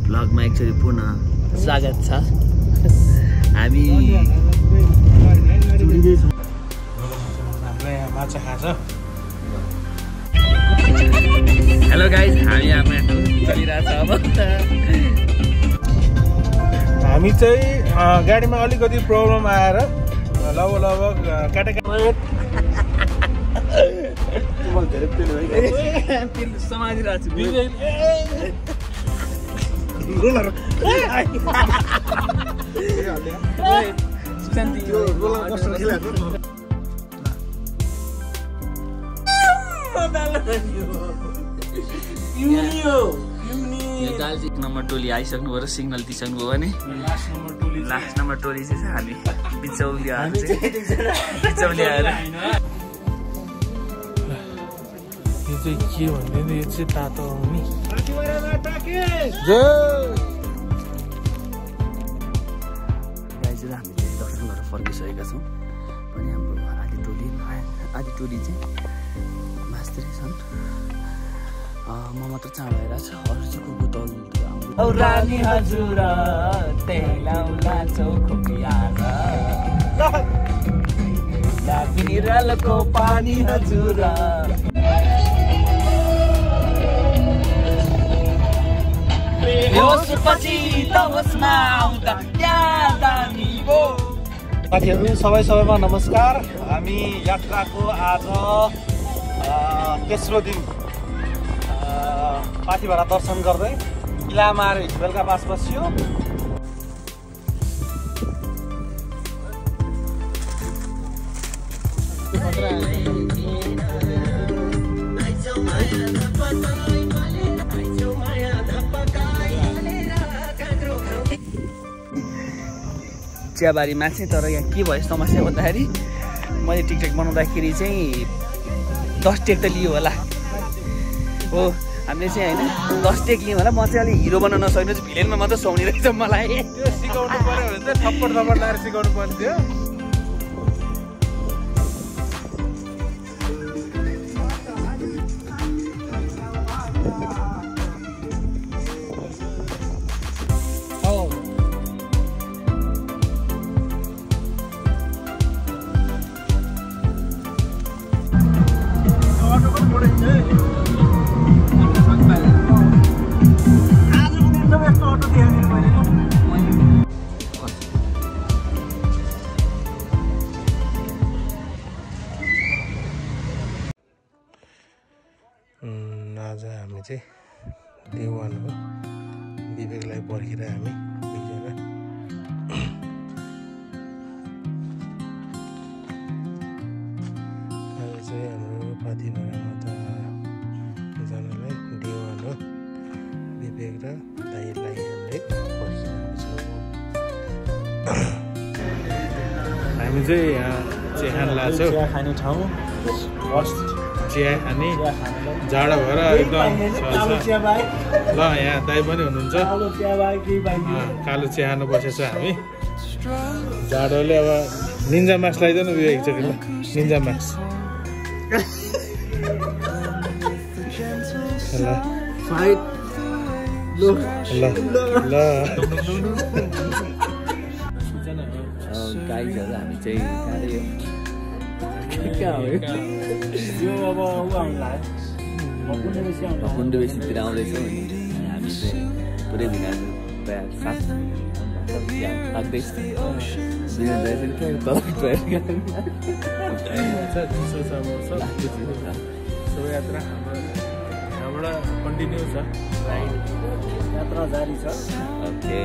भ्लगमा एकचोटि पुनः स्वागत छ। हामी माछा खान्छ। हेलो गाइज, हामी यहाँ माटो चलिरहेछ अब। हामी चाहिँ गाडीमा अलिकति प्रब्लम आएर लगभग समाजिरहेको छु। नम्बर टोली आइसक्नु भयो र सिग्नल दिइसक्नु भयो भने लास्ट नम्बर टोली चाहिँ हामी बिचौलियाहरू बिचौलियाहरू। यो चाहिँ के भन्दैन, यो चाहिँ तातो आउने हामी चाहिँ दर्शन गरेर फर्किसकेका छौँ। पनि हाम्रो आधी टोली चाहिँ मास्त्रै छन्। म मात्र चाँड भइरहेको छ, अरू चाहिँ को तल रानी हजुर मिनरलको पानी हजुर। साथीहरू सबैमा नमस्कार। हामी यात्राको आज तेस्रो दिन पाथिभरा दर्शन गर्दै किलामा आएर बेलुका पास बस्यो। चियाबारीमा चाहिँ तर यहाँ के भयो समस्या भन्दाखेरि मैले टिकटक बनाउँदाखेरि चाहिँ 10 टेक त लियो होला हो। हामीले चाहिँ होइन 10 टेक लियौँ होला। म चाहिँ अलिक हिरो बन्न नसक्नु चाहिँ भिलेनमा मात्रै सुहाउने रहेछ मलाई। सिकाउनु पर्यो भने चाहिँ थप्पड लगाएर सिकाउनु पर्थ्यो। आज हामी चाहिँ देवान हो, विवेकलाई पर्खेर हामी दुईजना आज चाहिँ हाम्रो पाथिभरामा त जानलाई देवान हो, विवेक र दाइलाई हामीले पर्खिरहेको छौँ। हामी चाहिँ यहाँ चिया खान लाग्छौँ। चिया खाने ठाउँ, चिया खाने जाडो भएर एकदम ल। यहाँ दाइ पनि हुनुहुन्छ, कालो चिया खानु बसेछ हामी। जाडोले अब निन्जा मास्क लगाइदिनु विवेक एकचोटि ल, निन्जा मास्क ल। गाइजहरू हामी चाहिँ कुण्डे बेसीतिर आउँदैछौँ। हामी चाहिँ पुरै दिन प्रायः 7 लाग्दैछ। यात्रा यहाँबाट कन्टिन्यू छ, यात्रा जारी छ। ओके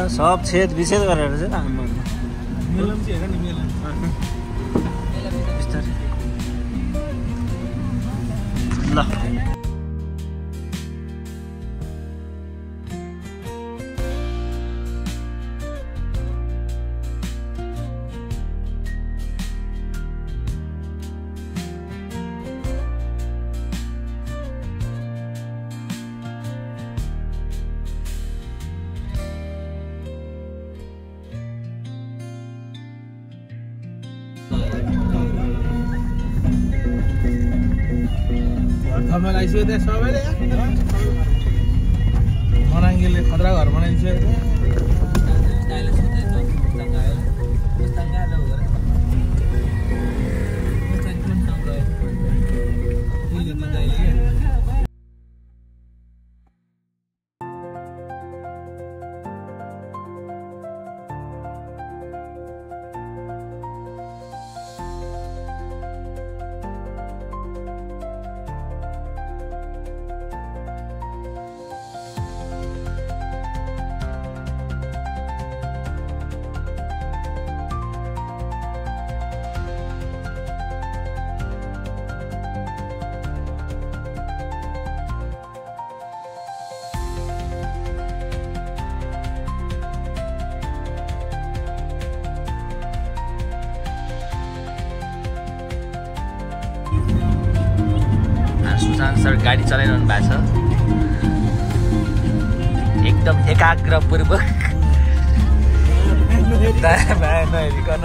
सब छेद विच्छेद गरेर चाहिँ राख्नु मेलम चाहिँ हेर नि मेलम बिस्तारै ल घर लगाइसक्यो त्यहाँ सबैले मनाङ्गेले खतरा घर बनाइसक्यो सुशान्त सर गाडी चलाइरहनु भएको छ एकदम एकाग्रपूर्वक दायाँ बायाँ नहेरिकन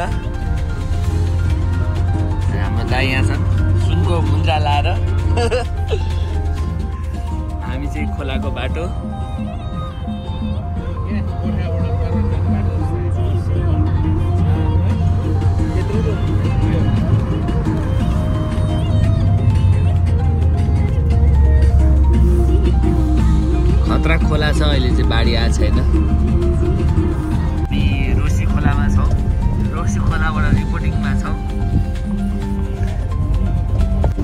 हाम्रो दाइ यहाँ छन् सुनको मुन्द्रा लाएर हामी चाहिँ खोलाको बाटो खतरा खोला छ अहिले चाहिँ बाढी आएको छैन हामी रोसी खोलामा छौँ रोसी खोलाबाट रिपोर्टिङमा छौँ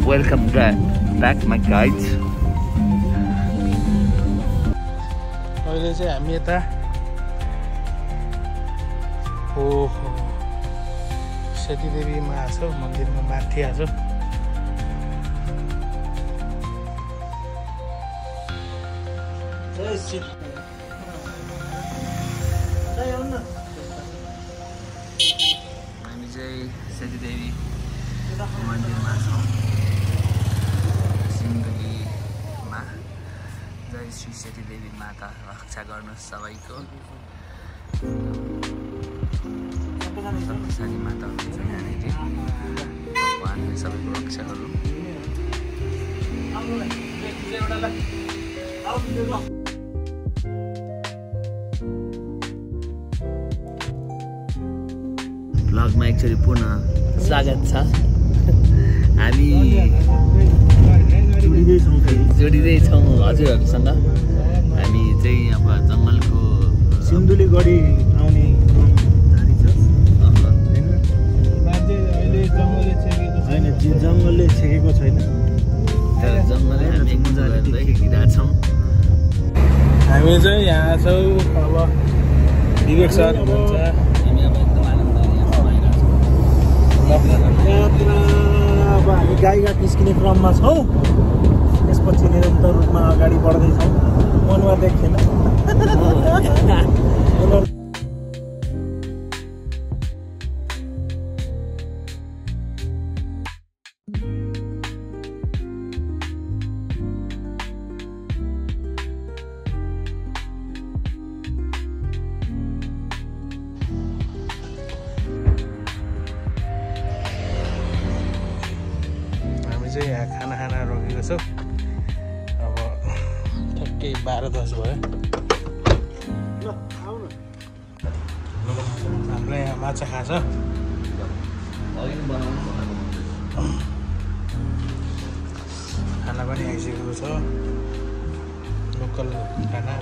वेलकम ब्याक माई गाइड्स अहिले चाहिँ हामी यता ओहो सतीदेवीमा आएको छौँ मन्दिरमा माथि आएको छौँ हामी चाहिँ सतीदेवी मन्दिरमा छौँ सिन्धुलीमा जय श्री सतीदेवी माता रक्षा गर्नुहोस् सबैको शक्तिशाली माता हुनुहुन्छ यहाँनिर भगवान्ले सबैको रक्षा गरौँ भ्लगमा एकचोटि पुनः स्वागत छ हामी जोडिँदैछौँ हजुरहरूसँग हामी चाहिँ अब जङ्गलको सिन्धुली गढी आउने जारी छ मान्छे अहिले जङ्गलले छेकेको होइन जङ्गलले छेकेको छैन तर जङ्गलै हामी मजाले हिँडिरहेको छौँ हामी चाहिँ यहाँ छौँ अब विवेक सर हुनुहुन्छ हामी अब एकदम आनन्दले यात्रा अब हामी गाईघाट निस्किने क्रममा छौँ त्यसपछि निरन्तर रूपमा अगाडि बढ्दैछौँ मनमा देख्थेन चाहिँ यहाँ खाना रोकेको छौँ अब ठ्याक्कै 12-10 भयो हाम्रो यहाँ माछा खान्छ खाना पनि आइसकेको छ लोकल खाना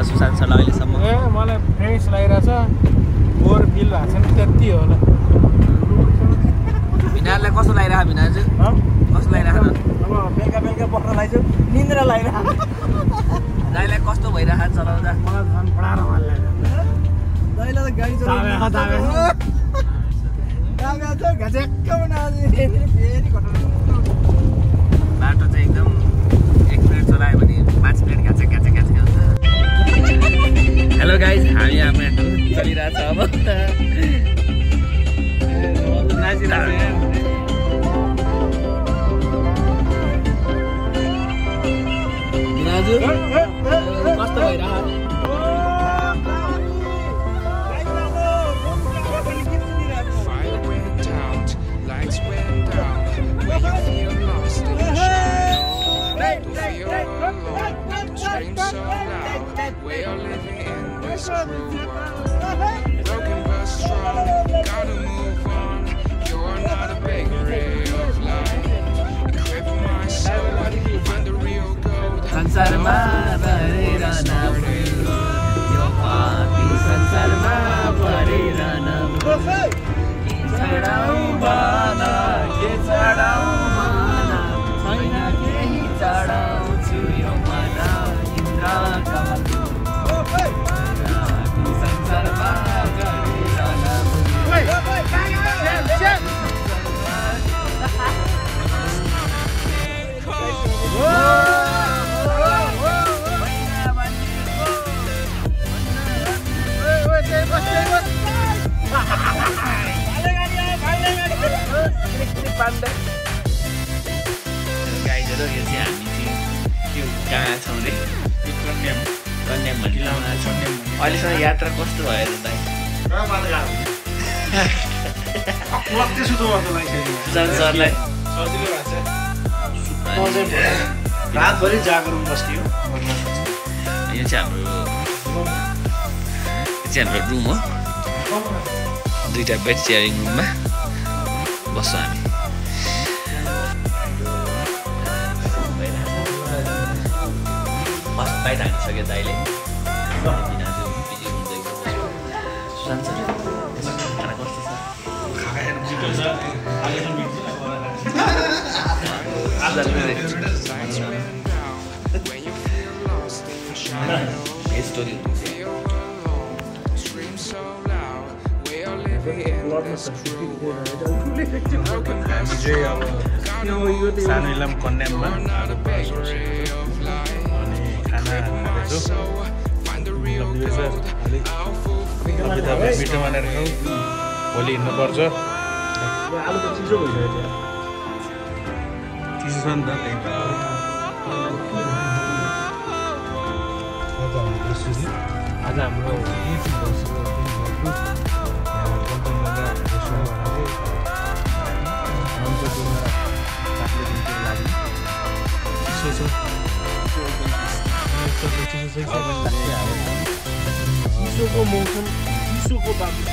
सुशान्त सरलाई अहिलेसम्म मलाई फ्रेस लागिरहेछ बोर फिल भएको छ नि त्यति होला भिनारलाई कस्तो लागिरहेको भिनाजु कस्तो लागिरहेको अब बेलुका बेलुका बस्न लाग्यो निन्द्रा लागिरहेको दाइलाई कस्तो भइरहेको चलाउँदा मलाई झन् बडा रमाइलो लाग्यो दाइलाई त गाडी चलाउनु घचेक्क बनाउँदै फेरि घटाउनु बाटो चाहिँ एकदम 1 मिनट चलायो भने 5 मिनट घाँचे हुन्छ। हेलो गाइज हामी आफ्नो टुर चलिरहेछ अब नाचिरहेको भिनाजु कस्तो भइरहेको We're living in this cruel world. Broken but strong, gotta move on. You're not a bakery of life. Equip my soul, find the real gold. संसारमा भरेर नभुल्नु यो पापी संसारमा भरेर नभुल्नु के चढाउ बाना के चढाउ माना छैन केही चढाउँछु यो माना इन्द्रका संसारमा भरेर गाइजहरू यो चाहिँ हामी चाहिँ त्यो कहाँ छौँ रे कन्याम भन्ने अहिलेसम्म यात्रा कस्तो भयो त दाइ सुशान्त सरलाई रातभरि जागरुम बस्थ्यो यो चाहिँ हाम्रो रुम हो दुईटा बेड सेयरिङ रुममा बस्छौँ हामी फर्स्ट बाइट हानिसक्यो दाइले सुशान्त सर खाना कस्तो छ स्टोरी सानो इलाम कन्याममा अनि खाना खाँदैछु मिठो बनाएर खाउँ भोलि हिँड्नुपर्छ आलु त चिसो भइसक्यो चिसो छ नि त आज हाम्रो चिसोको मौसम चिसोको बाटो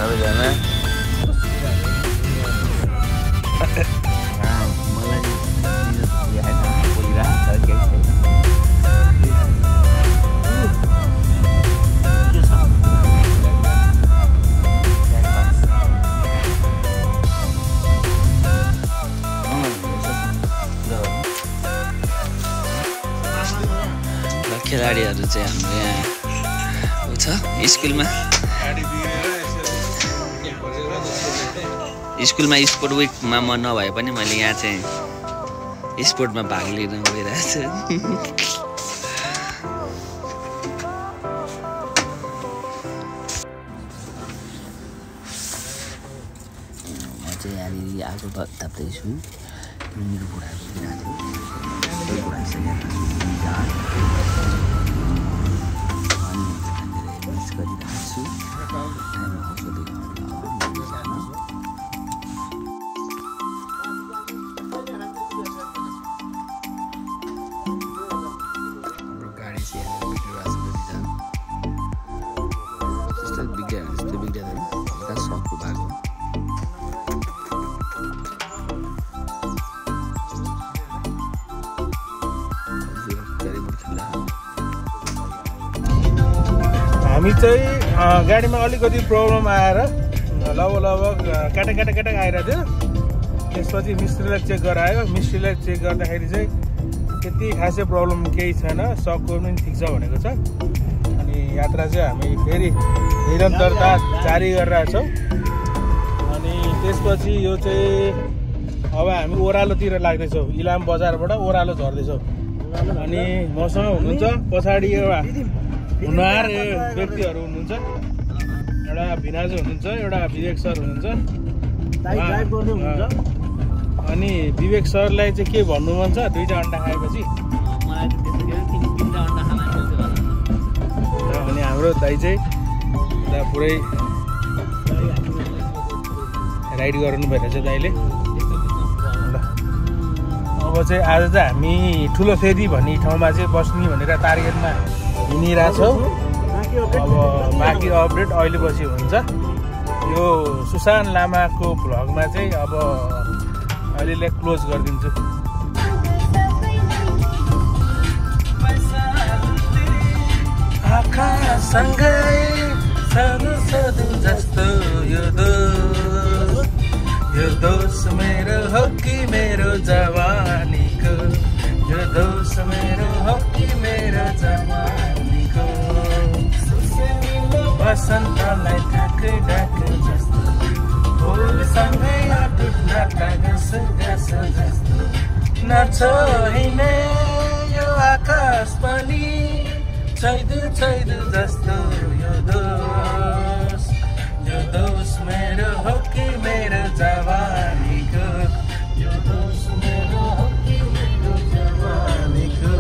सबैजना मलाई बोलिरहेको छ केही छैन चाहिँ हाम्रो यहाँ छ स्कुलमा स्पोर्ट विकमा म नभए पनि मैले यहाँ चाहिँ स्पोर्टमा भाग लिन गइरहेको छु। म चाहिँ यहाँनिर आगो ताप्दैछु। मेरो बुढाको हामी चाहिँ गाडीमा अलिकति प्रब्लम आएर लगभग काटा आइरहेको थियो। त्यसपछि मिस्त्रीलाई चेक गरायो। मिस्त्रीलाई चेक गर्दाखेरि चाहिँ त्यति खासै प्रब्लम केही छैन, सकको पनि ठिक छ भनेको छ। अनि यात्रा चाहिँ हामी फेरि निरन्तरता जारी गरिरहेछौँ। अनि त्यसपछि यो चाहिँ अब हामी ओह्रालोतिर लाग्दैछौँ। इलाम बजारबाट ओह्रालो झर्दैछौँ। अनि मसँग हुनुहुन्छ पछाडि एउटा हुनहार व्यक्तिहरू हुनुहुन्छ। एउटा भिनाजु हुनुहुन्छ, एउटा विवेक सर हुनुहुन्छ। अनि विवेक सरलाई चाहिँ के भन्नु मन छ? 2टा अन्डा खाएपछि अनि हाम्रो दाइ चाहिँ पुरै राइड गर्नु भइरहेछ दाइले। अब चाहिँ आज चाहिँ हामी ठुलो फेदी भन्ने ठाउँमा चाहिँ बस्ने भनेर टार्गेटमा हिँडिरहेछौँ। अब बाँकी अपडेट अहिले पछि हुन्छ। यो सुशान्त लामाको भ्लगमा चाहिँ अब अहिलेलाई क्लोज गरिदिन्छु। आँखासँगै सानो सानो जस्तो यो दोष मेरो हो कि मेरो जवानीको, यो दोष मेरो हो कि मेरो जवानीको। बसन्तलाई ढाक जस्तो फुलसँगै अटुट घाँस जस्तो नछोइने यो आकाश पनि छैदु जस्तो। यो दोष मेरो हो कि मेरो जवानीको, यो दोष मेरो हो कि मेरो जवानीको।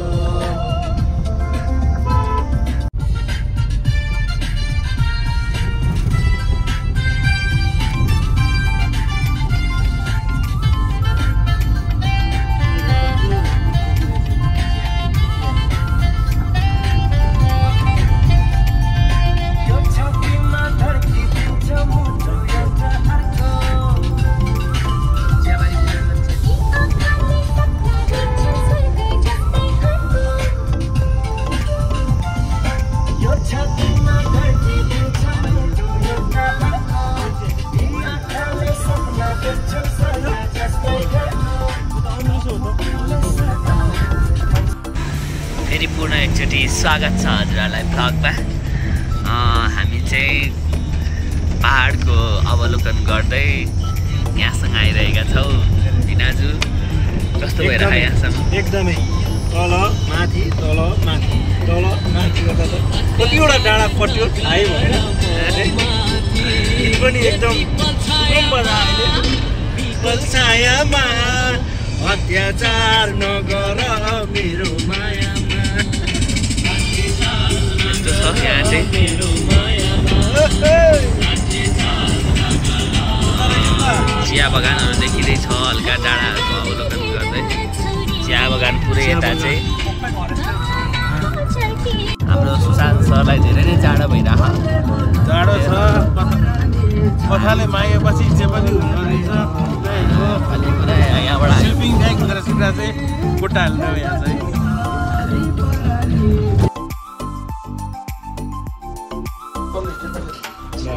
फेरि पुनः एकचोटि स्वागत छ हजुरहरूलाई भ्लगमा। हामी चाहिँ पहाडको अवलोकन गर्दै यहाँसँग आइरहेका छौँ। दिनाजु कस्तो भइरहेको यहाँसम्म? एकदमै तल माथि तल माथि तल माथि गर्दा त कतिवटा डाँडा पट्यो थाहै भएन। गीत पनि एकदम छायामा अत्याचार नगर मेरो मायामा। यस्तो छ यहाँ चाहिँ चिया बगानहरू देखिँदैछ। हल्का डाँडाहरूको अवलोकन गर्दै चिया बगान पुरै यता चाहिँ हाम्रो सुशान्त सरलाई धेरै नै जाडो भइरहेको जाडो छ। कथाले मागेपछि जे पनि हुँदो रहेछ। खाली कुरा यहाँबाट स्लिपिङ ब्याग गरेर सिधा चाहिँ खुट्टा हाल्नु यहाँ चाहिँ।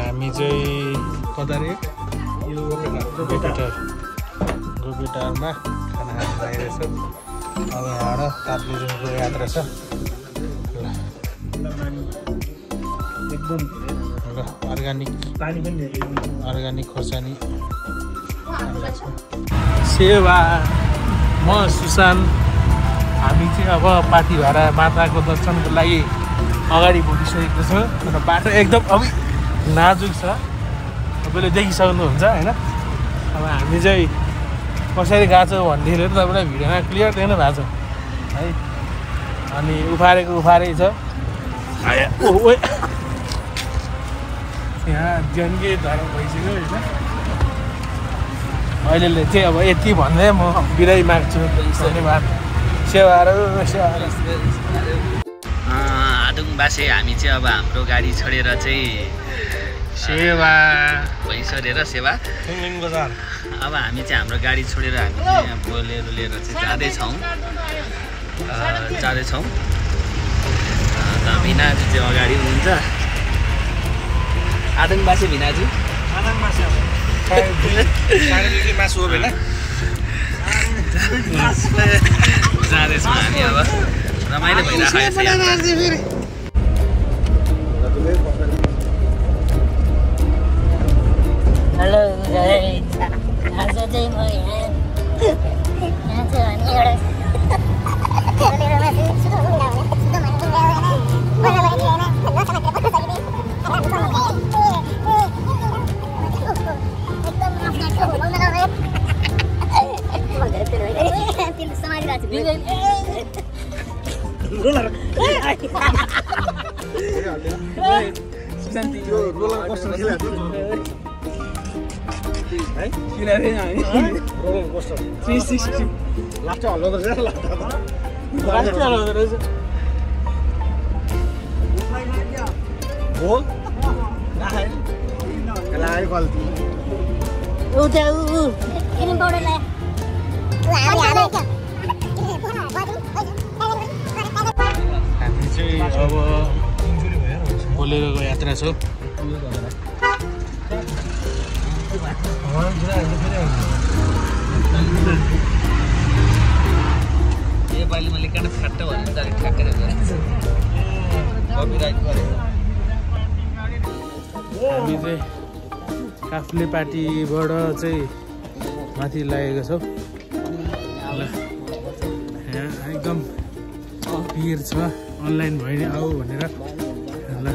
हामी चाहिँ कता रे यो गोबेटारमा खाना खान गइरहेछ। अब यहाँबाट ताप्लेजुङको यात्रा छ। ल एकदम अर्ग्यानिक पानी पनि धेरै अर्ग्यानिक खोर्सानी सेवा म सुशान्त हामी चाहिँ अब पाथिभारा माताको दर्शनको लागि अगाडि बढिसकेको छ र बाटो एकदम अब नाजुक छ तपाईँले देखिसक्नुहुन्छ होइन अब हामी चाहिँ कसरी गएको छौँ भन्दाखेरि तपाईँलाई भिडियोमा क्लियर देख्नु भएको छ है अनि उफारै छ यहाँ जन्के धर्म भइसक्यो होइन अहिले चाहिँ अब यति भन्दै म बिदाई माग्छु धन्यवाद आदुङबासे हामी चाहिँ अब हाम्रो गाडी छोडेर चाहिँ सेवा भइसकेर सेवा बजार अब हामी चाहिँ हाम्रो गाडी छोडेर हामी चाहिँ यहाँ बोलेरो लिएर चाहिँ जाँदैछौँ भिनाजु चाहिँ अगाडि हुनुहुन्छ आदुङबासे भिनाजु मासु हो बेला जाँदैछौँ हामी अब रमाइलो भइरहेको छ हेलो आज चाहिँ म यहाँ चाहिँ अनि हामी चाहिँ अब बोलेरोको यात्रा छ योपालि मैले काँडा फ्याट्ट भन्नु त अलिक ठ्याक्कै हामी चाहिँ काफ्ले पार्टीबाट चाहिँ माथि लागेको छौँ ल यहाँ एकदम भिड छ अनलाइन भयो नि आऊ भनेर ल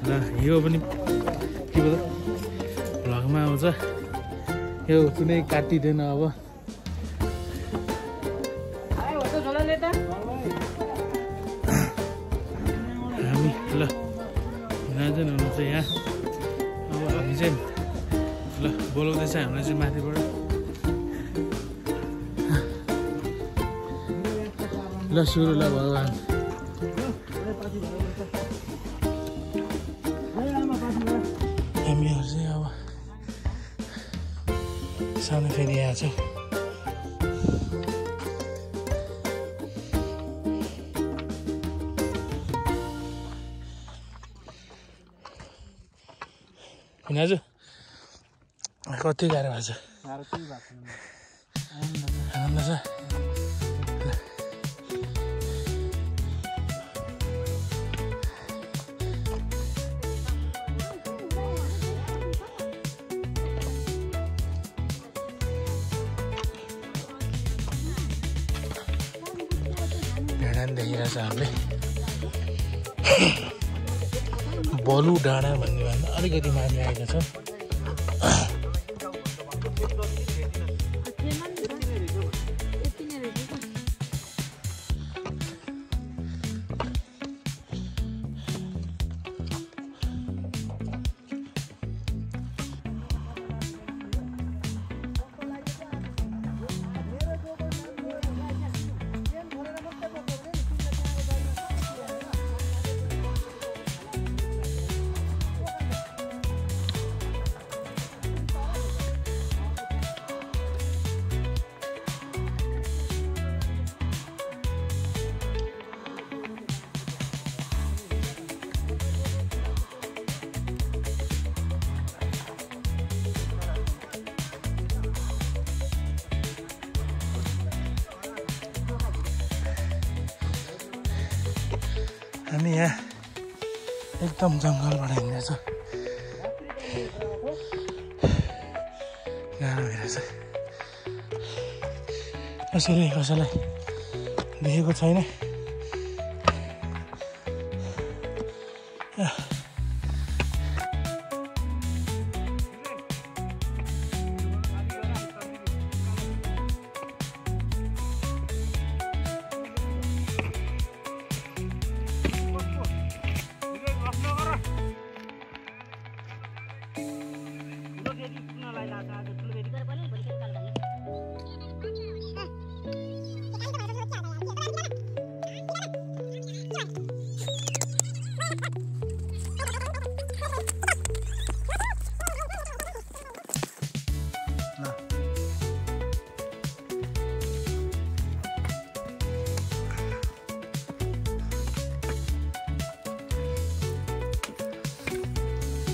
ल यो पनि के भन्छ भ्लगमा आउँछ यो कुनै काटिँदैन अब हामी ल नाजन हुनुहुन्छ यहाँ अब हामी चाहिँ ल बोलाउँदैछ हामीलाई चाहिँ माथिबाट ल सुरु ल भगवान् हामीहरू चाहिँ अब सानो फेरि आएको छ आज कति गाह्रो भएको छ आनन्द छ देखिरहेको छ हामीले बलु डाँडा भन्ने भन्दा अलिकति माथि आएको छ हामी यहाँ एकदम जङ्गलबाट हिँडेछ गाह्रो भइरहेछ कसैले कसैलाई देखेको छैन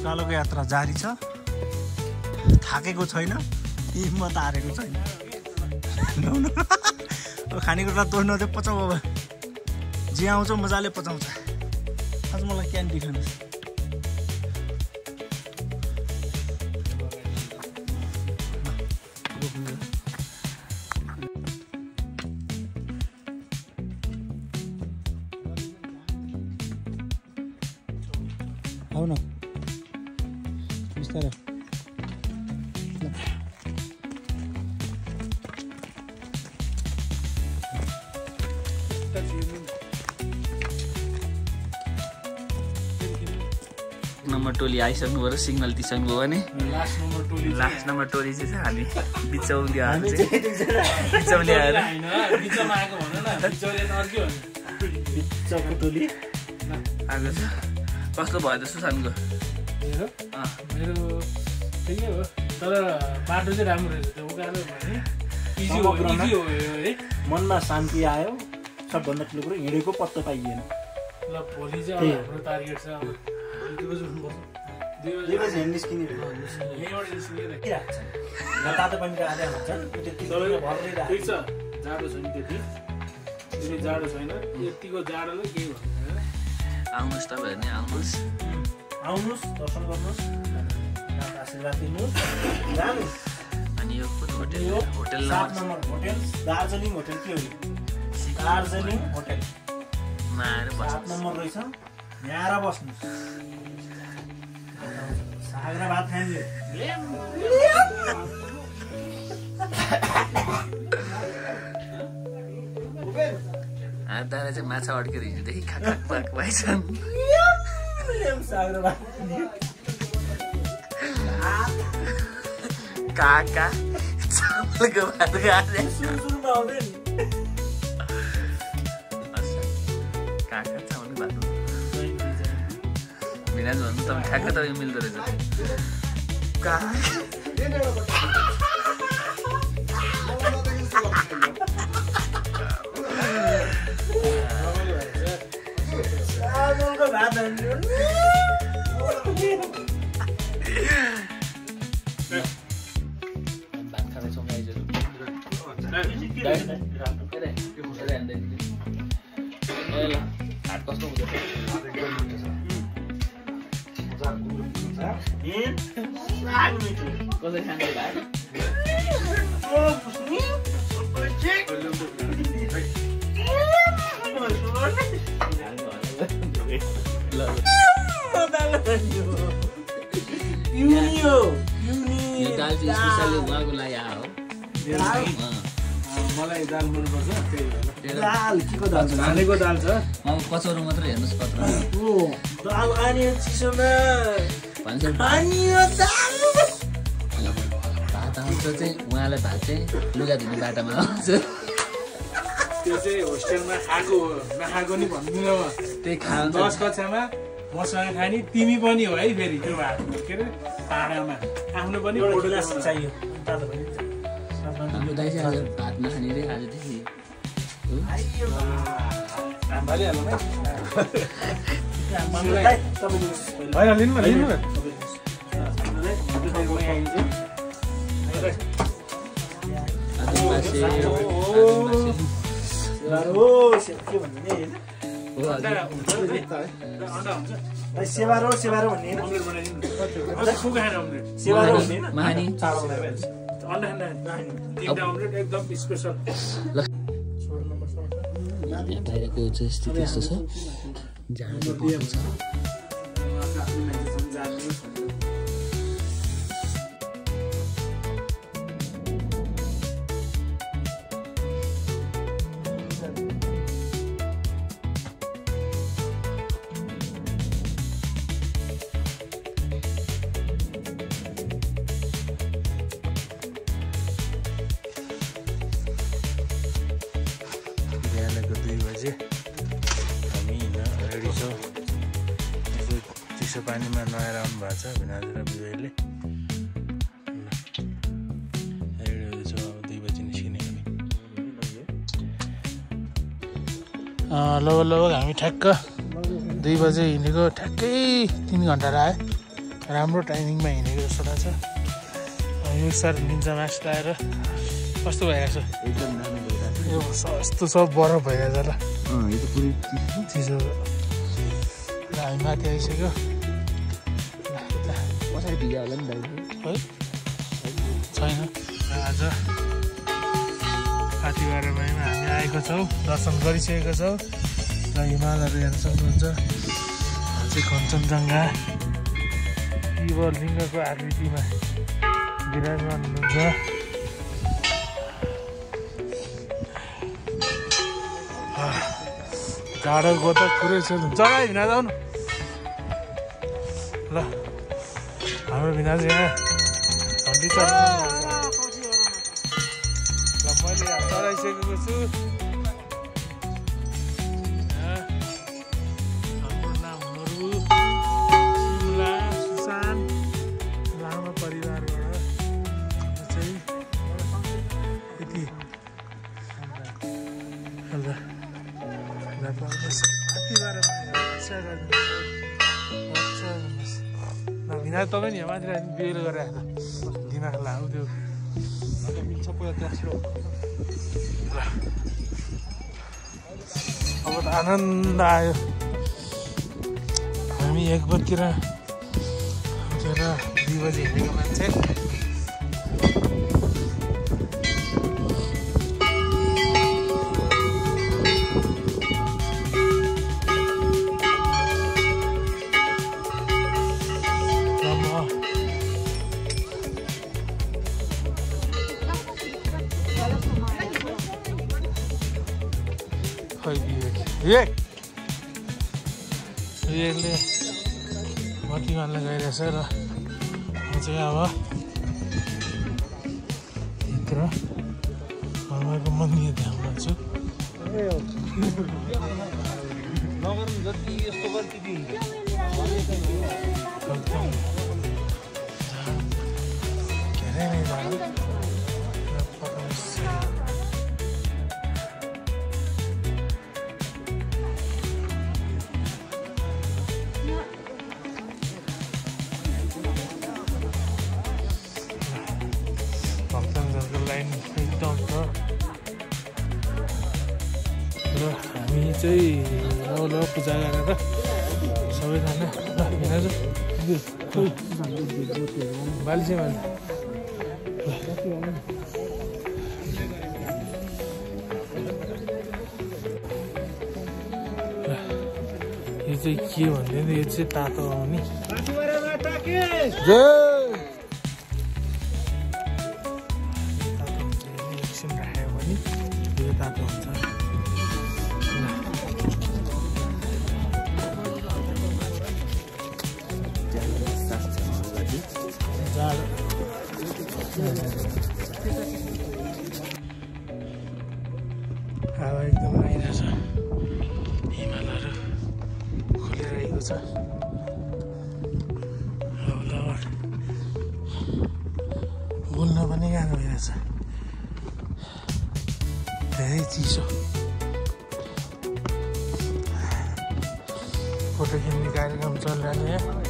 उकालोको यात्रा जारी छ थाकेको छैन हिम्मत हारेको छैन खानेकुरा तोड्न चाहिँ पचाउ अब जे आउँछ मजाले पचाउँछ आज मलाई क्यान्डी खानुहोस् आऊ न बिस्तारै नम्बर टोली आइसक्नु भयो र सिग्नल दिइसक्नु भयो भने लास्ट नम्बर टोली चाहिँ छ हामी बिचौलियाहरू चाहिँ बिचौलियाहरू आएको छ कस्तो भयो त सुशान्तको मेरो ठिकै हो तर बाटो चाहिँ राम्रो रहेछ त्यो उकालो भने इजी हो है मनमा शान्ति आयो सबभन्दा ठुलो कुरो हिँडेको पत्तो पाइएन ल भोलि चाहिँ हाम्रो टार्गेट छ अब 2 बजे उठ्नुपर्छ 2 बजे निस्किने यहीँबाट निस्किएर तातो पानीको आधा हुन्छ ठिक छ जाडो छैन त्यति जाडो छैन यतिको जाडोले केही भन्दैन आउनुहोस् तपाईँहरू नै आउनुहोस् दर्शन गर्नुहोस् आशीर्वाद दिनुहोस् जानुहोस् अनि यो कुन hotel 7 number hotel Darjeeling hotel के हो दार्जिलिङ होटेल आएर 7 नम्बर रहेछ यहाँ आएर बस्नुहोस् सागरा भात खाइदियो दादा चाहिँ माछा अड्केर हिँड्दैदेखि खाक भएछन् सागरा भात काका चामलको भात खाँदै सुरुमा आउँदैन काका चामलको भात मिनाज भन्नु त ठ्याक्क त मिल्दो रहेछ भात खाँदैछौँ गाइजहरू हात कस्तो हुँदैछ कसरी खान्छ भात यो दाल चाहिँ स्पेसली उहाँको लागि आयो मलाई दाल मनपर्छ त्यही भएर दाल केको दाल छ धानेको दाल छ अब कचौरो मात्र हेर्नुहोस् कत्रो दाल आनियो चिसोमा भन्छ भात आउँछ चाहिँ उहाँलाई भात चाहिँ लुगा धुने बाटोमा आउँछ त्यो चाहिँ होस्टेलमा खाएको नखाएको नि भन्दिनँ म त्यही खान्छ 10 कक्षामा मसँग खाने तिमी पनि हो है फेरि त्यो भात के अरे पाडामा आफ्नो पनि फोटो चाहियो तातो पनि हाम्रो दाइ चाहिँ आज भात नखाने रे आजदेखि सेवारो सेवारो भन्ने हैन अमलेट बनाइदिनु अझ खुगा खाने अमलेट सेवारो भन्ने हैन महानी चाडो बनाइहाल्छ अन्डा खाने तीनटा अमलेट एकदम स्पेशल यहाँ बाहिरको चाहिँ स्थिति यस्तो छ जाडो छ बिहानको 2 बजे हामी रेडी छौँ यसो चिसो पानीमा नुहाएर आउनु भएको छ भिनाजु र विजयले रेडी हुँदैछौँ अब 2 बजी निस्किने हामी लगभग हामी ठ्याक्क 2 बजे हिँडेको ठ्याक्कै 3 घन्टा आयो राम्रो टाइमिङमा हिँडेको जस्तो लाग्छ यो सर निन्जा मास्क लगाएर कस्तो भइरहेको छ एकदम राम्रो भइरहेको यो यस्तो सब बरफ भइरहेछ ल छ यो त पुरै चिसो र हामी माथि आइसक्यो पछाडि भिजा होला नि दाइ है छैन आज काठीबारेमा हामी आएको छौँ दर्शन गरिसकेको छौँ र हिमालहरू हेर्न सक्नुहुन्छ चाहिँ कञ्चनजङ्घा शिवलिङ्गको आकृतिमा विराजमान हुनुहुन्छ जाडोको त कुरै छ जग्गा भिनाज आउनु ल हाम्रो भिनाज यहाँ घन्टी चढ्नु ल मैले यहाँ चढाइसकेको छु हाम्रो नामहरू सिमला सुशान्त लामा परिवारबाट चाहिँ यति भिना तपाईँ नि माथि बिहेल गरेर दिमाग लाग्यो त्यो अब त आनन्द आयो हामी 1 बजीतिर 2 बजी हिँडेको मान्छे विवेकले मती मान्न गइरहेछ र म चाहिँ अब भित्र हनुमानको मन्दिर ध्यानमा छु धेरै नै लाइन एकदम छ र हामी चाहिँ ल पूजा गरेर सबैजना बाली चाहिँ यो चाहिँ के भन्दैन यो चाहिँ तातो आउने तातो हुन्छ हावा एकदम आइरहेछ हिमालहरू खोलेर आएको छ बोल्न पनि गाह्रो भइरहेछ धेरै चिसो फोटो खिच्ने कार्यक्रम चलिरहेको यहाँ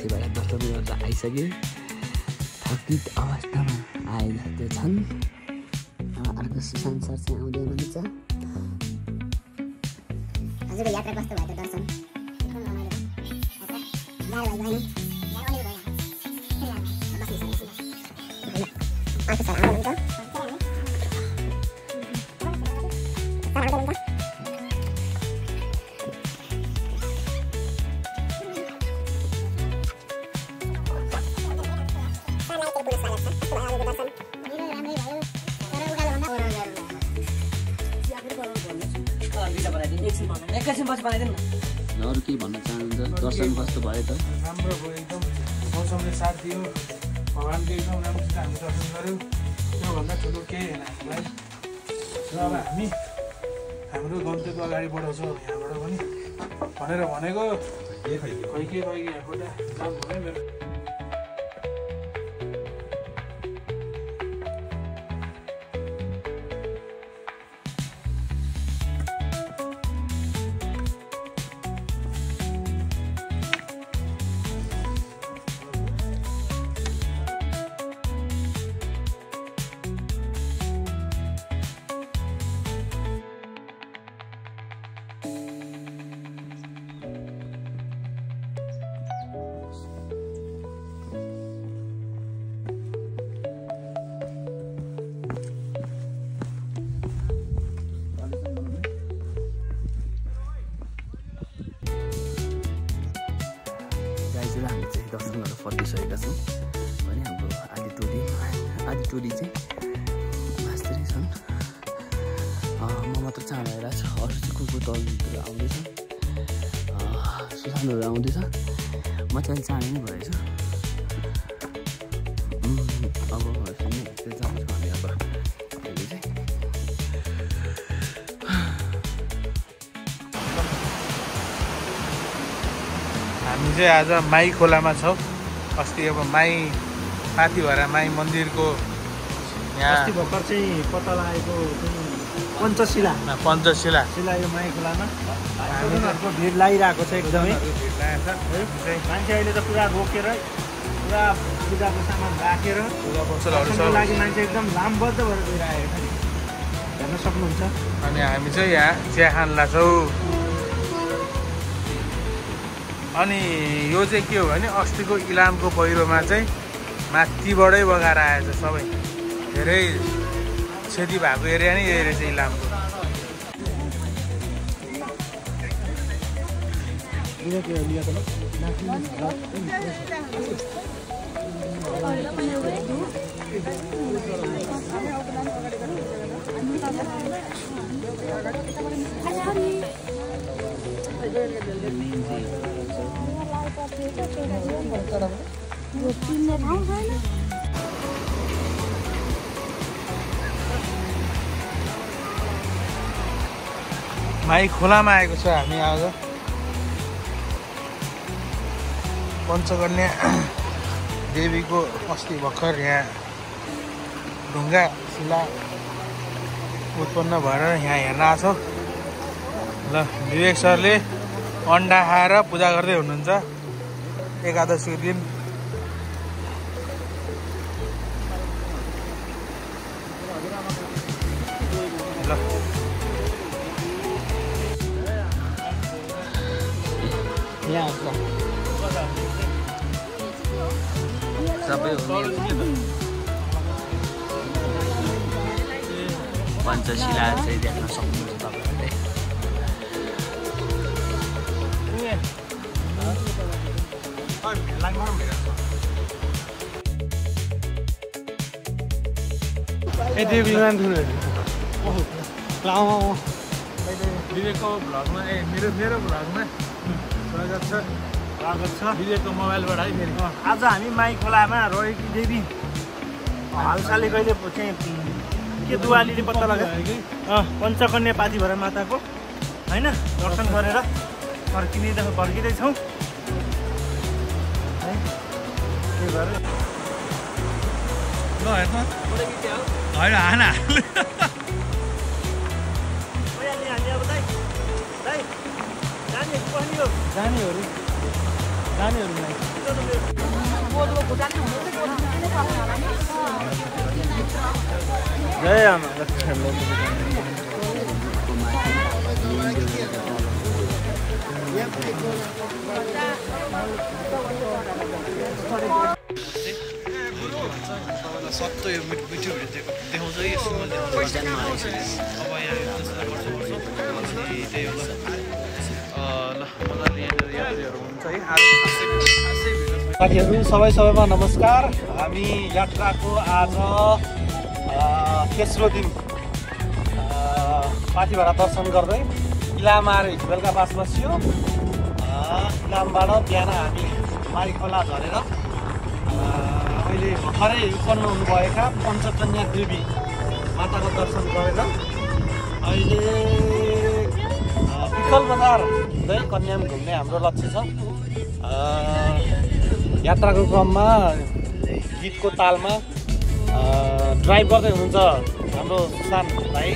माथिबाट दर्शन गरेर आइसके थकित अवस्थामा आइरहेको छन्। अर्को सुशान्त सर चाहिँ आउँदै हुनुहुन्छ। हजुरको यात्रा कस्तो भयो त दर्शन? एकैछिन पछि बनाइदिनु न। अरू के भन्न चाहनुहुन्छ? दर्शन कस्तो भयो त? राम्रो भयो एकदम। मौसमले साथ दियो। भगवान्को एकदम राम्रोसित हामी दर्शन गऱ्यौँ। त्योभन्दा ठुलो केही होइन हामीलाई। र अब हामी हाम्रो गन्तव्य अगाडि बढाउँछौँ यहाँबाट पनि भनेर भनेको खै यहाँबाट जाम भयो मेरो। हामी चाहिँ दर्शन गरेर फर्किसकेका छौँ अनि हाम्रो आधी टोली चाहिँ मास्टरै छन्। म मात्र चाँडो आइरहेको छु। अरू चाहिँ कुकुर तलतिर आउँदैछ, सुशान्तहरू आउँदैछ। म चाहिँ चाँडै नै भएछु। अब त्यो जान्छ हामी अब अहिले चाहिँ हामी चाहिँ आज माई खोलामा छौँ। अस्ति अब माई माथि भएर माई मन्दिरको यहाँ अस्ति भर्खर चाहिँ पत्ता लागेको पञ्चशिला शिला यो माई खोलामा हामीहरूको भिड लागिरहेको छ एकदमै। मान्छे अहिले त पुरा रोकेर पुरा पूजाको सामान राखेर दर्शनको लागि मान्छे एकदम लामबद्ध भएर गइरहेको छ। हेर्न सक्नुहुन्छ। अनि हामी चाहिँ यहाँ चिया खान लाग्छौँ। अनि यो चाहिँ के हो भने अस्तिको इलामको पहिरोमा चाहिँ माथिबाटै बगाएर आएछ सबै। धेरै क्षति भएको एरिया नै यही रहेछ इलामको। माई खोलामा आएको छ हामी आज। पञ्चकन्या देवीको अस्ति भर्खर यहाँ ढुङ्गा शिला उत्पन्न भएर यहाँ हेर्न आएको छ। ल विवेक सरले अन्डा खाएर पूजा गर्दै हुनुहुन्छ एकादशीको दिन। ल सबै पञ्चशिला चाहिँ देख्न सक्नुहुन्छ तपाईँहरूले। विवेकको भ्लगमा मेरो भ्लगमा स्वागत छ। विवेकको मोबाइलबाट है फेरि। आज हामी माई खोलामा रहेकी देवी हालसाले कहिले चाहिँ के दुवालीले पत्ता लगायो पञ्चकन्या पाथिभरा माताको होइन दर्शन गरेर फर्किँदैछौँ है। त्यही भएर ल हेर्नु होइन हाना जानेहरू जय आमा सत्तो यो मिठो भिडियो देखाउँछ है यसो अब यहाँ त्यही हो ल मजाले यहाँनिर यात्रीहरू हुन्छ है साथीहरू सबैमा नमस्कार। हामी यात्राको आज तेस्रो दिन पाथिभरा दर्शन गर्दै इलाम आएर हिजो बेलुका बास बस्यो। इलामबाट बिहान हामी मारी खोला झरेर अहिले भर्खरै उत्पन्न हुनुभएका पञ्चकन्या देवी माताको दर्शन गरेर अहिले पिकल बजार हुँदै कन्याम घुम्ने हाम्रो लक्ष्य छ। यात्राको क्रममा गीतको तालमा ड्राइभ गर्दै हुनुहुन्छ हाम्रो सुशान्त भाइ,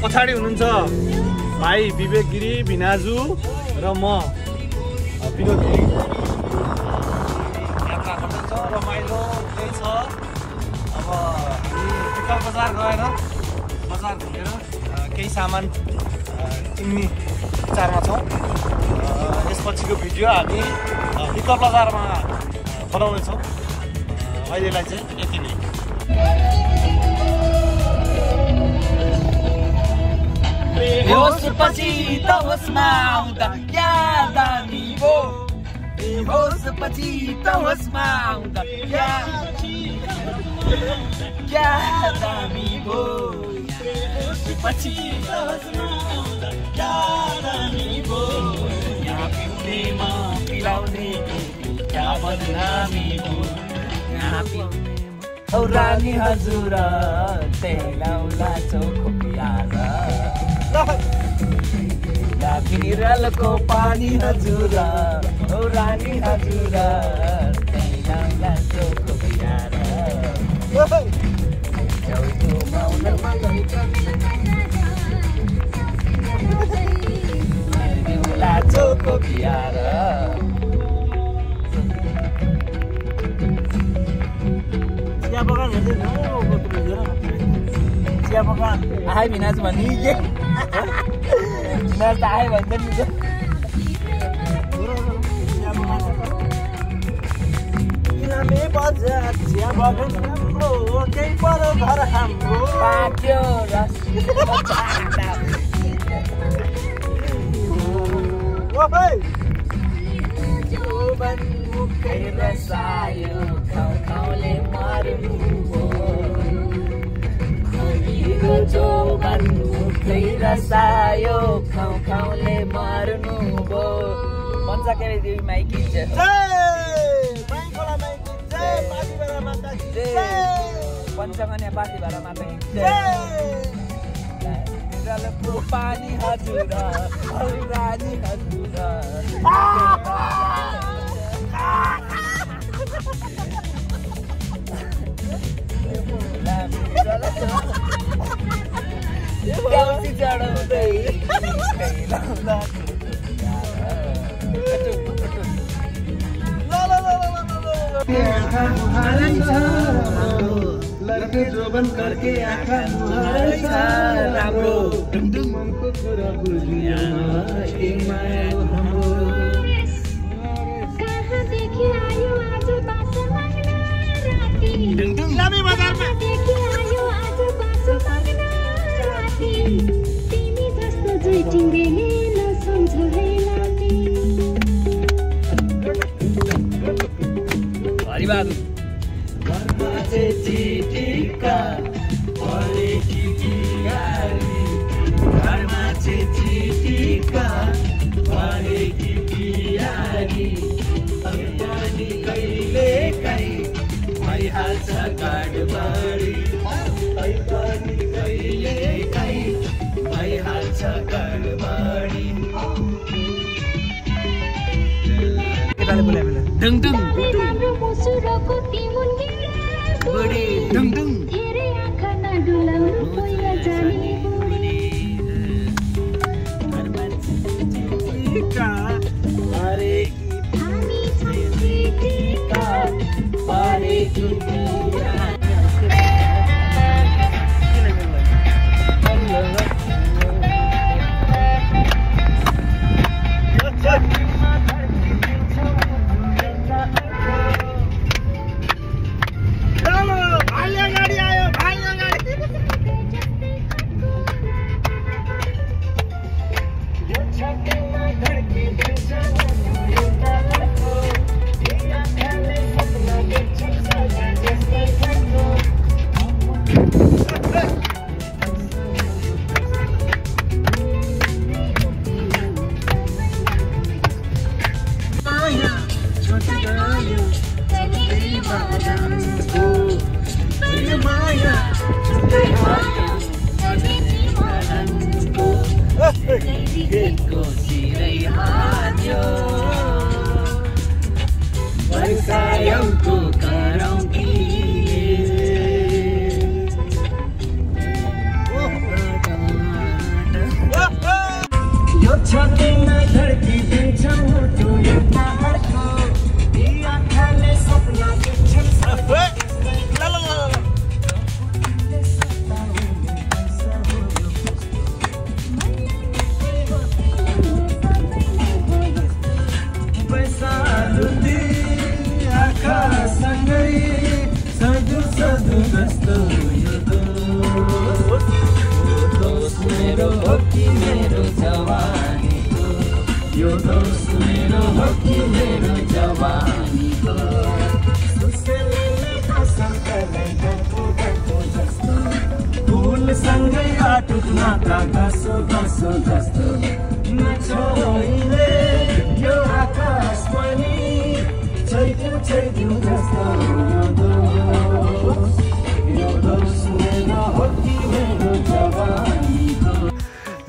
पछाडि हुनुहुन्छ भाइ विवेक गिरी, भिनाजु र म विनोद गिरी। यात्रा गर्दैछ, रमाइलो त्यही छ। अब पिकल बजार गएर बजार घुमेर केही सामान किन्ने विचारमा छौँ। यसपछिको भिडियो हामी पिकअप बजारमा बनाउनेछौँ। अहिलेलाई चाहिँ यति नै। बेहोसपछि त होसमा आउँदा याद आनी भो, बेहोसपछि त होसमा आउँदा याद आनी भो, बेहोसपछि त होसमा आउँदा याद आनी भो। यहाँ पिउनेमा पिलाउने क्या बदनामी हो, यहाँ पिउनेमा रानी हजुर त्यही लाउला चौखो प्यार, बिरलको पानी हजुर औ रानी हजुर त्यही लाउला चौखो प्यार, चौको प्यार। चिया बगान चिया बगान आए भिनाज भन्ने के भिनाज त आयो भन्छ नि बजार चिया बगान हाम्रो केही पर घर हाम्रो पाक्यो रस जोबन मुखै रसायो खाउ खाउले मार्नु हो, जोबन मुखै रसायो खाउ खाउले मार्नु हो। पञ्चकेरी देवी माइकी जय, पञ्चकन्या पाथिभरा माता की जय। बिरलको पानी हजुर रानी हजुर देउसी चढाउँदै लड़के जोबन करके आँखा राम्रो मनको कुरा बुझिया हाम्रो। कहाँदेखि आयो आज बास माग्न राति, इलामी बजारमा आयो आज बास माग्न राति, तिमी जस्तो जुइटिँदैले नसम्झ है लाती। हरिबहादुर चिटिका परेकी पियारी, घरमा चिटिका परेकी पियारी, अनि कहिले काहीँ भइहाल्छ गडबडी, अनि कहिले काहीँ भइहाल्छ गडबडी। डुङडुङ बुढी डुङडुङ धेरै आँखा नडुलाउनु पहिला जाने हामी छौँ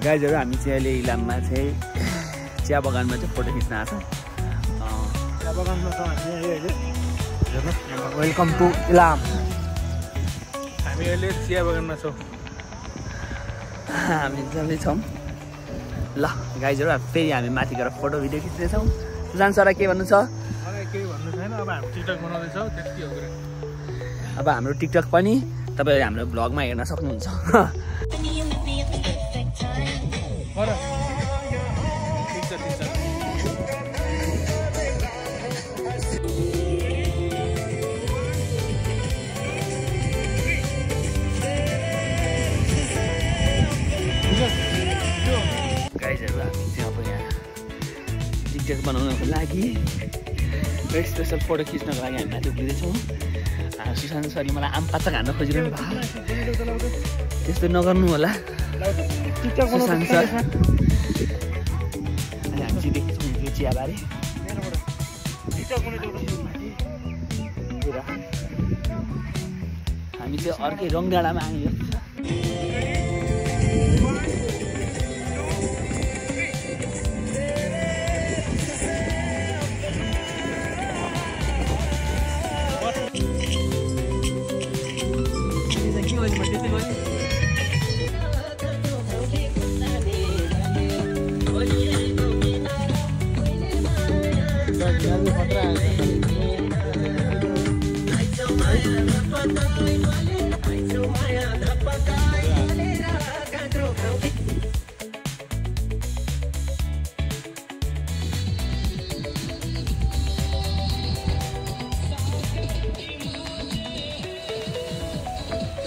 गाइजहरू हामी चाहिँ अहिले इलाममा चाहिँ चिया बगानमा चाहिँ फोटो खिच्न आएको छ। चिया बगानमा छ हामी अहिले हेर्नु। Welcome to Ilam. हामी अहिले चिया बगानमा छौँ। हामी चाहिँ छौँ। ल गाइजहरू फेरि हामी माथि गएर फोटो भिडियो खिच्नेछौँ। सुशान्त सर के भन्नु छ? केही भन्नु छैन, अब हामी टिकटक बनाउँदैछौँ, त्यति हो कुरा। अब हाम्रो टिकटक पनि तपाईँले हाम्रो भ्लगमा हेर्न सक्नुहुन्छ। गाइजहरू हामी चाहिँ अब यहाँ टिकटक बनाउनको लागि स्पेसल फोटो खिच्नको लागि हामी माथि उक्लिँदैछौँ। सुशान्त सरले मलाई आम पाचक हान्न खोजिरहनु भएको, त्यस्तो नगर्नु होला सुशान्त सर। अनि हामी चाहिँ देखेछौँ यो चियाबारी। हामी चाहिँ अर्कै रङडाँडामा आयो।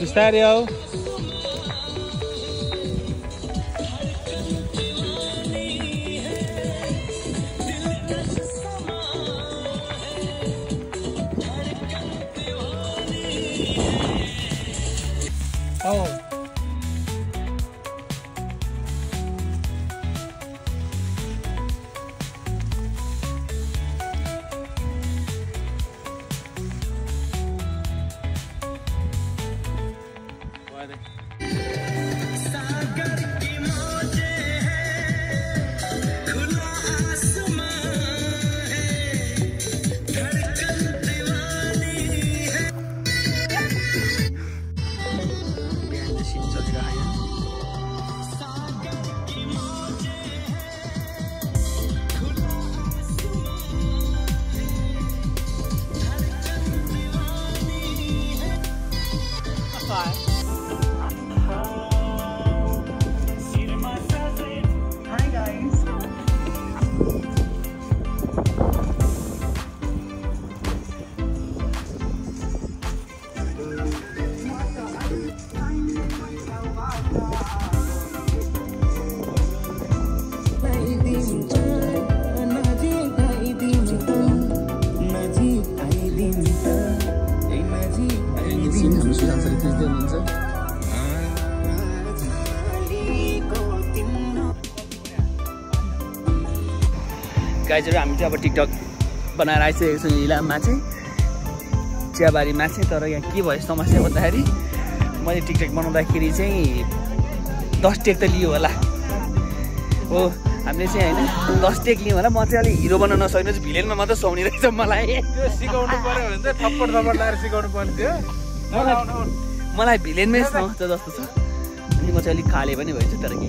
बिस्तारै आऊ। गाइजहरू हामी चाहिँ अब टिकटक बनाएर आइसकेको छौँ इलाममा चाहिँ चियाबारीमा चाहिँ। तर यहाँ के भयो समस्या भन्दाखेरि मैले टिकटक बनाउँदाखेरि चाहिँ 10 टेक त लियो होला हो। हामीले चाहिँ होइन 10 टेक लियौँ होला। म चाहिँ अलिक हिरो बन्न नसक्नु चाहिँ भिलेनमा मात्रै सुहाउने रहेछ मलाई। त्यो सिकाउनु पर्यो भने चाहिँ थप्पड लाएर सिकाउनु पर्ने थियो। मलाई भिलेनमै सुहाउँछ जस्तो छ। अनि म चाहिँ अलिक खाले पनि भइन्छ तर के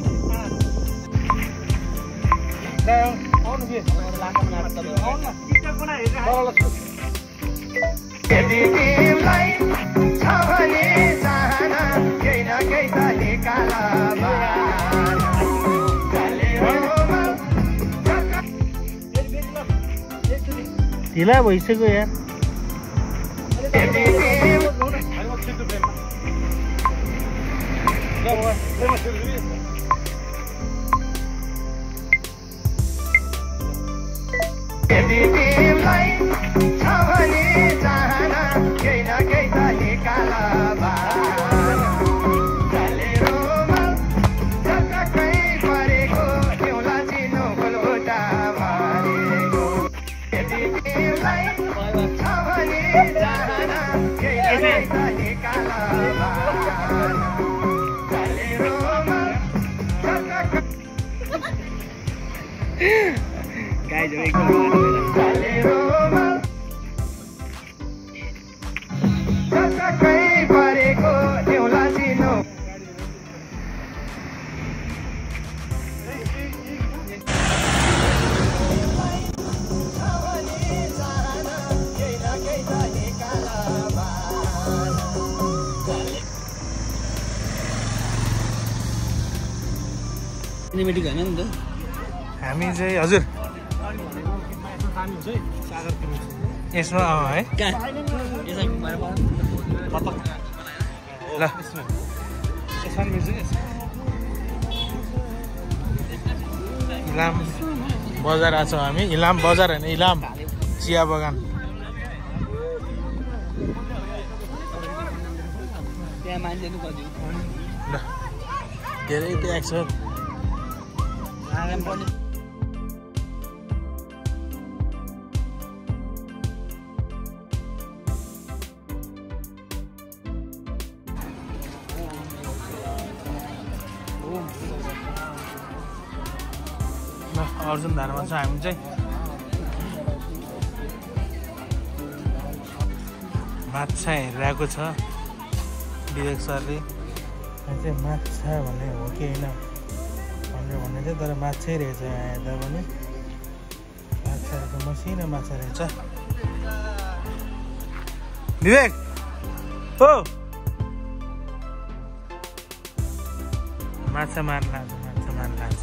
ढिला भइसक्यो यार। गाइजहरू एकदम सिनेमेटिक होइन नि त। हामी चाहिँ हजुर यसमा है ल इलाम बजार आएको छौँ हामी। इलाम बजार होइन इलाम चिया बगान। त्यहाँ मान्छेहरू कति ल धेरै प्याक छ। अर्जुन धारामा छ हामी चाहिँ। माछा हेरिरहेको छ विवेक सरले। चाहिँ माछा भन्ने हो कि होइन भनेर भन्ने थियो तर माछै रहेछ यहाँ हेर्दा पनि। माछा रहेछ मसिनो माछा रहेछ। विवेक हो माछा मार्न लान्छ माछा मार्न लान्छ।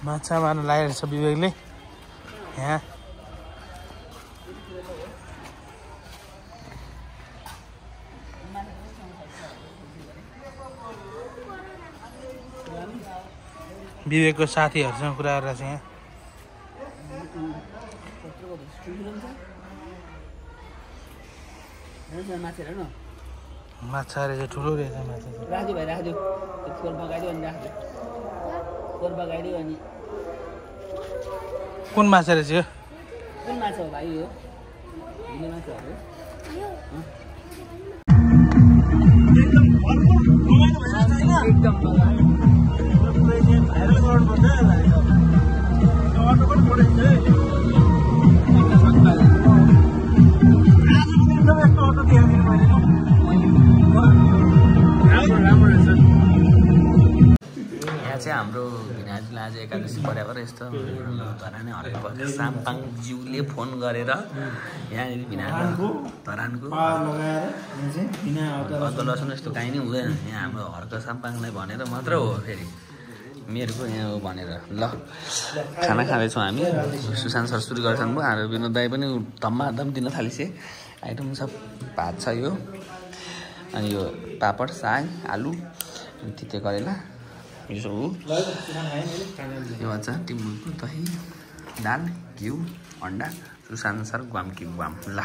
माछा मार्न लागिरहेको छ विवेकले यहाँ। विवेकको साथीहरूसँग कुरा गरेर चाहिँ यहाँ माछा रहेछ ठुलो रहेछ माछा। राजु भाइ राजु खोल पकाइदियो अनि राख्यो खोल पकाइदियो अनि कुन माछा रहेछ यो? कुन माछा हो भाइ यो? हिलो माछा हो। एकदम भाइरल गर्नुपर्छ चाहिँ हाम्रो भिनाजुलाई आज एकादशी परेको यस्तो धराने हरेको साम्पाङज्यूले फोन गरेर यहाँनिर भिनाजु धरानको अदुवा लसुन यस्तो काहीँ नै हुँदैन। यहाँ हाम्रो हर्क साम्पाङलाई भनेर मात्र हो फेरि मेरोको यहाँ हो भनेर। ल खाना खाँदैछौँ हामी। सुशान्त सर सुरु गर्छन् भयो। हाम्रो विनोद दाई पनि धम्माधम दिन थालिसे। आइटम सब भात छ यो अनि यो पापड साग आलु तिते करेला यो सब हो। यो अचार टिमुरको दही दाल घिउ अन्डा सुशान्त सर ग्वाम कि ग्वाम। ल